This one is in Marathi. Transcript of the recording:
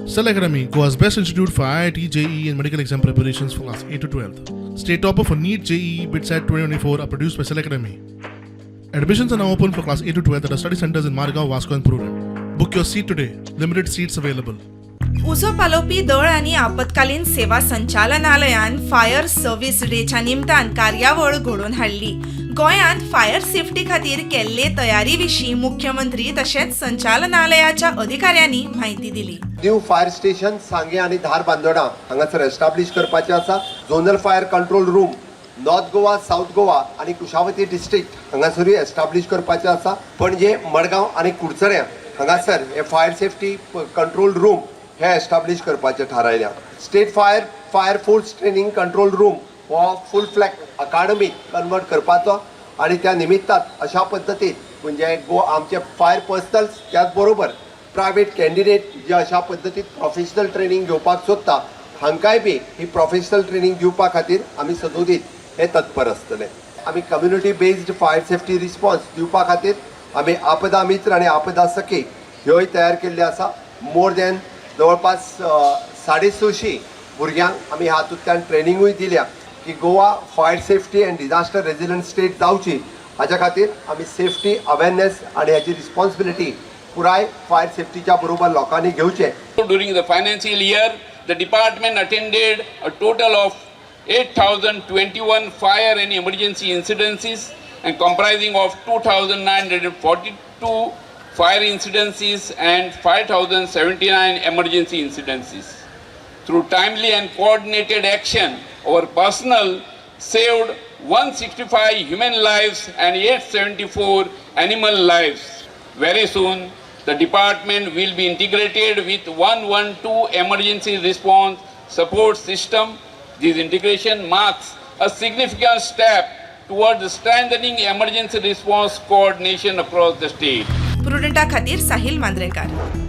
Cell Academy, Goa's best institute for IIT, JEE and medical exam preparations for class 8 to 12th. State topper for NEET, JEE, BITSAT 2024 are produced by Cell Academy. Admissions are now open for class 8 to 12th at our study centers in Margao, Vasco and Prudent. Book your seat today. Limited seats available. उजो पालोवपी दळ आणि आपत्कालीन सेवा संचालनालयान फायर सर्व्हिस डेच्या निमतान कार्यावळ घडोवन हाडली. गोंयांत फायर सेफ्टी खातीर केल्ले तयारी विशीं मुख्यमंत्री तशेंच संचालनालयाच्या अधिकाऱ्यांनी माहिती दिली. न्यू फायर स्टेशन सांगे आणि धारबांदोडा हांगासर एस्टाब्लिश करपाचे आसा. Zonal fire control room north Goa, south Goa आणि कुशावती डिस्ट्रिक्ट हांगासरूय एस्टाब्लिश करपाचे आसा. पणजे, मडगांव आणि कुडचड्या हांगासर हे फायर सेफ्टी कंट्रोल रूम हे एस्टाब्लिश करपाचे थारायल्या. State fire force training control room हो फुल फ्लॅग अकाडमी कन्वर्ट करपाचो आणि त्या निमित्तान अशा पद्दतीन म्हणजे आमचे फायर पर्सनल्स त्याच बरोबर प्रायवेट कॅन्डिडेट जे अशा पद्दतीन प्रोफेशनल ट्रेनिंग घेवपाक सोदता हांकांय बी ही प्रोफेशनल ट्रेनिंग दिवपा खातीर आमी सदोदीत हे तत्पर आसतले. आमी community based fire safety response दिवपा खातीर आमी आपदा मित्र आणि आपदा सखी ह्योय तयार केल्ले आसा. मोर दॅन जवळपास 650 भुरग्यांक आमी हातूंतल्यान ट्रेनिंगूय दिल्या की Goa fire safety and disaster resilient state जावची हाच्या खातीर आमी सेफ्टी अवेअरनेस आणि ह्याची रिस्पॉन्सिबिलिटी पुराय फायर सेफ्टीच्या बरोबर लोकांनी घेवचे. During the financial year, the department attended a total of 8,021 fire and emergency incidences and comprising of 2,942 fire incidences and 5,079 emergency incidences. Through timely and coordinated action, our personnel saved 165 human lives and 874 animal lives. Very soon, the department will be integrated with 112 emergency response support system. This integration marks a significant step towards strengthening emergency response coordination across the state. प्रुडेंटा खातीर साहिल मांद्रेकार.